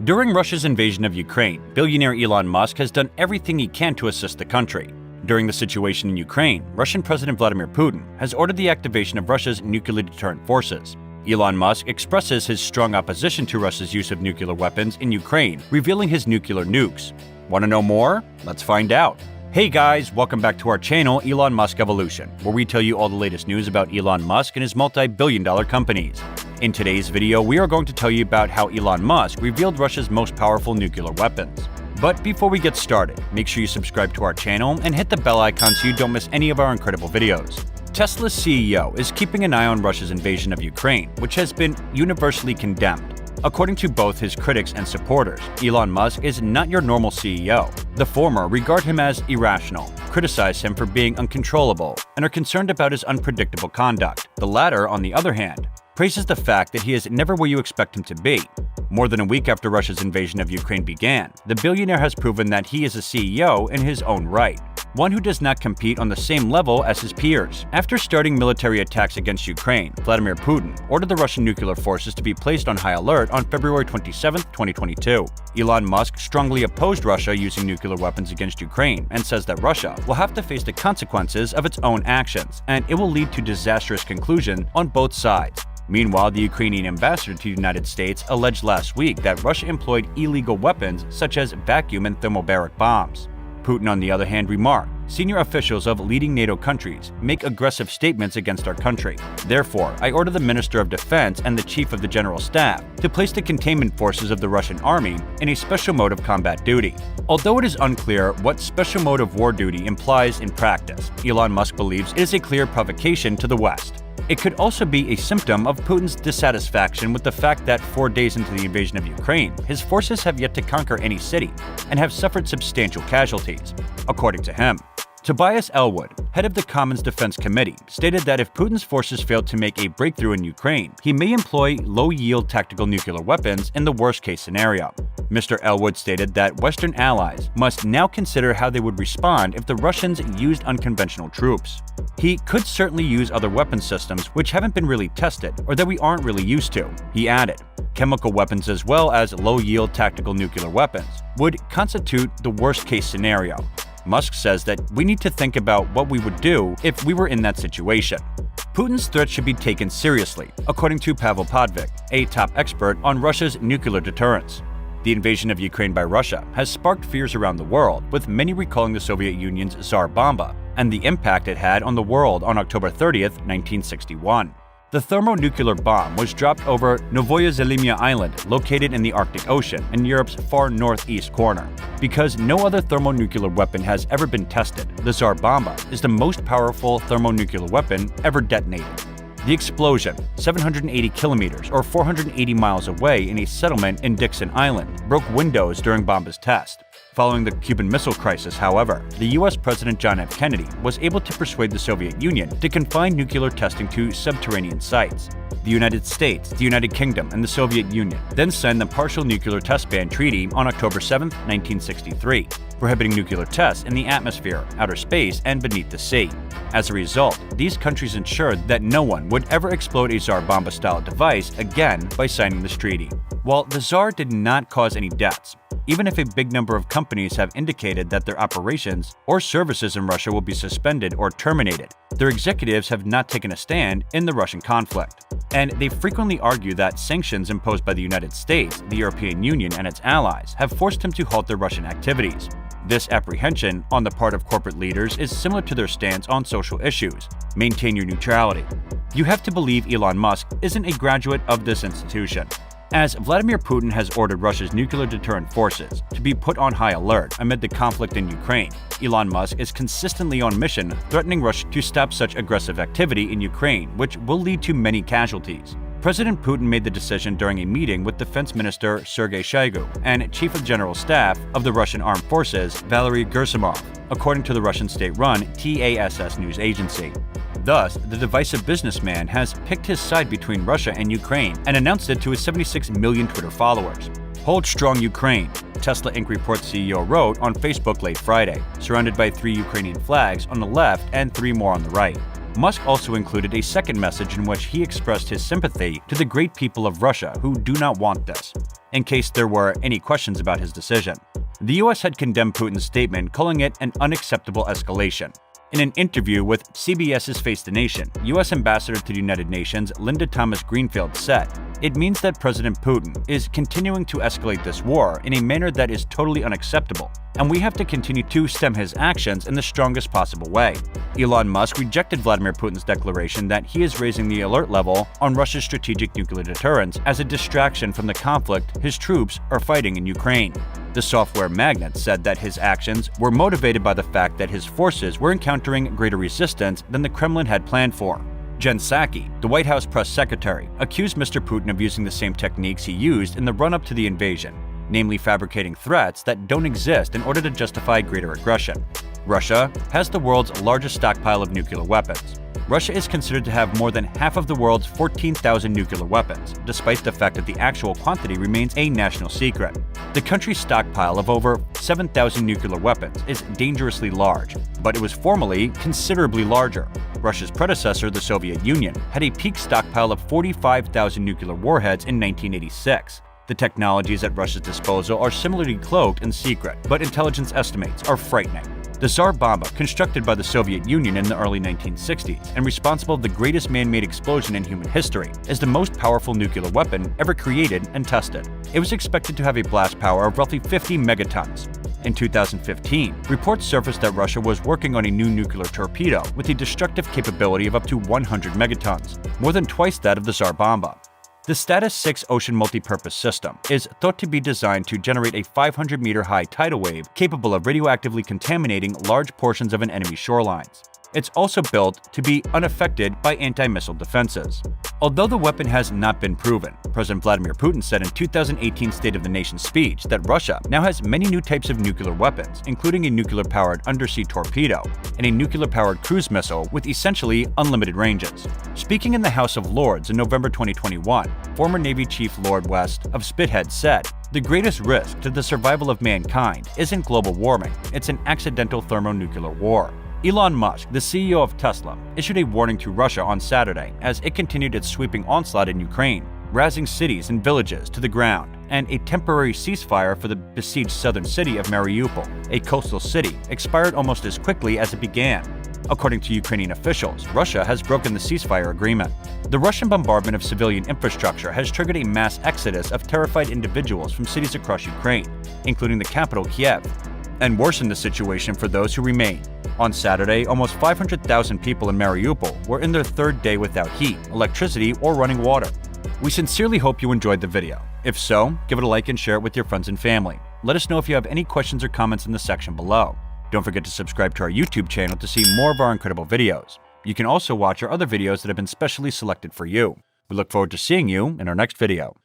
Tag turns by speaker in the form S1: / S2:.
S1: During Russia's invasion of Ukraine, billionaire Elon Musk has done everything he can to assist the country. During the situation in Ukraine, Russian President Vladimir Putin has ordered the activation of Russia's nuclear deterrent forces. Elon Musk expresses his strong opposition to Russia's use of nuclear weapons in Ukraine, revealing his nuclear nukes. Want to know more? Let's find out. Hey guys, welcome back to our channel, Elon Musk Evolution, where we tell you all the latest news about Elon Musk and his multi-billion-dollar companies. In today's video, we are going to tell you about how Elon Musk revealed Russia's most powerful nuclear weapons. But before we get started, make sure you subscribe to our channel and hit the bell icon so you don't miss any of our incredible videos. Tesla's CEO is keeping an eye on Russia's invasion of Ukraine, which has been universally condemned. According to both his critics and supporters, Elon Musk is not your normal CEO. The former regard him as irrational, criticize him for being uncontrollable, and are concerned about his unpredictable conduct. The latter, on the other hand, praises the fact that he is never where you expect him to be. More than a week after Russia's invasion of Ukraine began, the billionaire has proven that he is a CEO in his own right, one who does not compete on the same level as his peers. After starting military attacks against Ukraine, Vladimir Putin ordered the Russian nuclear forces to be placed on high alert on February 27, 2022. Elon Musk strongly opposed Russia using nuclear weapons against Ukraine and says that Russia will have to face the consequences of its own actions, and it will lead to disastrous conclusion on both sides. Meanwhile, the Ukrainian ambassador to the United States alleged last week that Russia employed illegal weapons such as vacuum and thermobaric bombs. Putin, on the other hand, remarked, "Senior officials of leading NATO countries make aggressive statements against our country. Therefore, I order the Minister of Defense and the Chief of the General Staff to place the containment forces of the Russian army in a special mode of combat duty." Although it is unclear what special mode of war duty implies in practice, Elon Musk believes it is a clear provocation to the West. It could also be a symptom of Putin's dissatisfaction with the fact that 4 days into the invasion of Ukraine, his forces have yet to conquer any city and have suffered substantial casualties, according to him. Tobias Elwood, head of the Commons Defense Committee, stated that if Putin's forces failed to make a breakthrough in Ukraine, he may employ low-yield tactical nuclear weapons in the worst-case scenario. Mr. Elwood stated that Western allies must now consider how they would respond if the Russians used unconventional troops. He could certainly use other weapon systems which haven't been really tested or that we aren't really used to, he added. Chemical weapons as well as low-yield tactical nuclear weapons would constitute the worst-case scenario. Musk says that we need to think about what we would do if we were in that situation. Putin's threat should be taken seriously, according to Pavel Podvik, a top expert on Russia's nuclear deterrence. The invasion of Ukraine by Russia has sparked fears around the world, with many recalling the Soviet Union's Tsar Bomba and the impact it had on the world on October 30, 1961. The thermonuclear bomb was dropped over Novaya Zemlya Island, located in the Arctic Ocean in Europe's far northeast corner. Because no other thermonuclear weapon has ever been tested, the Tsar Bomba is the most powerful thermonuclear weapon ever detonated. The explosion, 780 kilometers or 480 miles away in a settlement in Dixon Island, broke windows during Bomba's test. Following the Cuban Missile Crisis, however, the U.S. President John F. Kennedy was able to persuade the Soviet Union to confine nuclear testing to subterranean sites. The United States, the United Kingdom, and the Soviet Union then signed the Partial Nuclear Test Ban Treaty on October 7, 1963, prohibiting nuclear tests in the atmosphere, outer space, and beneath the sea. As a result, these countries ensured that no one would ever explode a Tsar Bomba-style device again by signing this treaty. While the Tsar did not cause any deaths, even if a big number of companies have indicated that their operations or services in Russia will be suspended or terminated, their executives have not taken a stand in the Russian conflict. And they frequently argue that sanctions imposed by the United States, the European Union, and its allies have forced him to halt their Russian activities. This apprehension on the part of corporate leaders is similar to their stance on social issues: maintain your neutrality. You have to believe Elon Musk isn't a graduate of this institution. As Vladimir Putin has ordered Russia's nuclear deterrent forces to be put on high alert amid the conflict in Ukraine, Elon Musk is consistently on mission threatening Russia to stop such aggressive activity in Ukraine, which will lead to many casualties. President Putin made the decision during a meeting with Defense Minister Sergei Shoigu and Chief of General Staff of the Russian Armed Forces Valery Gerasimov, according to the Russian state-run TASS news agency. Thus, the divisive businessman has picked his side between Russia and Ukraine and announced it to his 76 million Twitter followers. "Hold strong, Ukraine," Tesla Inc. Report CEO wrote on Facebook late Friday, surrounded by 3 Ukrainian flags on the left and 3 more on the right. Musk also included a second message in which he expressed his sympathy to the great people of Russia who do not want this, in case there were any questions about his decision. The US had condemned Putin's statement, calling it an unacceptable escalation. In an interview with CBS's Face the Nation, US Ambassador to the United Nations Linda Thomas-Greenfield said, "It means that President Putin is continuing to escalate this war in a manner that is totally unacceptable, and we have to continue to stem his actions in the strongest possible way." Elon Musk rejected Vladimir Putin's declaration that he is raising the alert level on Russia's strategic nuclear deterrence as a distraction from the conflict his troops are fighting in Ukraine. The software magnate said that his actions were motivated by the fact that his forces were encountering greater resistance than the Kremlin had planned for. Jen Psaki, the White House press secretary, accused Mr. Putin of using the same techniques he used in the run-up to the invasion, namely fabricating threats that don't exist in order to justify greater aggression. Russia has the world's largest stockpile of nuclear weapons. Russia is considered to have more than half of the world's 14,000 nuclear weapons, despite the fact that the actual quantity remains a national secret. The country's stockpile of over 7,000 nuclear weapons is dangerously large, but it was formerly considerably larger. Russia's predecessor, the Soviet Union, had a peak stockpile of 45,000 nuclear warheads in 1986. The technologies at Russia's disposal are similarly cloaked in secret, but intelligence estimates are frightening. The Tsar Bomba, constructed by the Soviet Union in the early 1960s and responsible for the greatest man-made explosion in human history, is the most powerful nuclear weapon ever created and tested. It was expected to have a blast power of roughly 50 megatons. In 2015, reports surfaced that Russia was working on a new nuclear torpedo with a destructive capability of up to 100 megatons, more than twice that of the Tsar Bomba. The Status 6 ocean multipurpose system is thought to be designed to generate a 500-meter-high tidal wave capable of radioactively contaminating large portions of an enemy's shorelines. It's also built to be unaffected by anti-missile defenses. Although the weapon has not been proven, President Vladimir Putin said in 2018 State of the Nation speech that Russia now has many new types of nuclear weapons, including a nuclear-powered undersea torpedo and a nuclear-powered cruise missile with essentially unlimited ranges. Speaking in the House of Lords in November 2021, former Navy Chief Lord West of Spithead said, "The greatest risk to the survival of mankind isn't global warming, it's an accidental thermonuclear war." Elon Musk, the CEO of Tesla, issued a warning to Russia on Saturday as it continued its sweeping onslaught in Ukraine, razing cities and villages to the ground, and a temporary ceasefire for the besieged southern city of Mariupol, a coastal city, expired almost as quickly as it began. According to Ukrainian officials, Russia has broken the ceasefire agreement. The Russian bombardment of civilian infrastructure has triggered a mass exodus of terrified individuals from cities across Ukraine, including the capital Kiev, and worsened the situation for those who remain. On Saturday, almost 500,000 people in Mariupol were in their third day without heat, electricity, or running water. We sincerely hope you enjoyed the video. If so, give it a like and share it with your friends and family. Let us know if you have any questions or comments in the section below. Don't forget to subscribe to our YouTube channel to see more of our incredible videos. You can also watch our other videos that have been specially selected for you. We look forward to seeing you in our next video.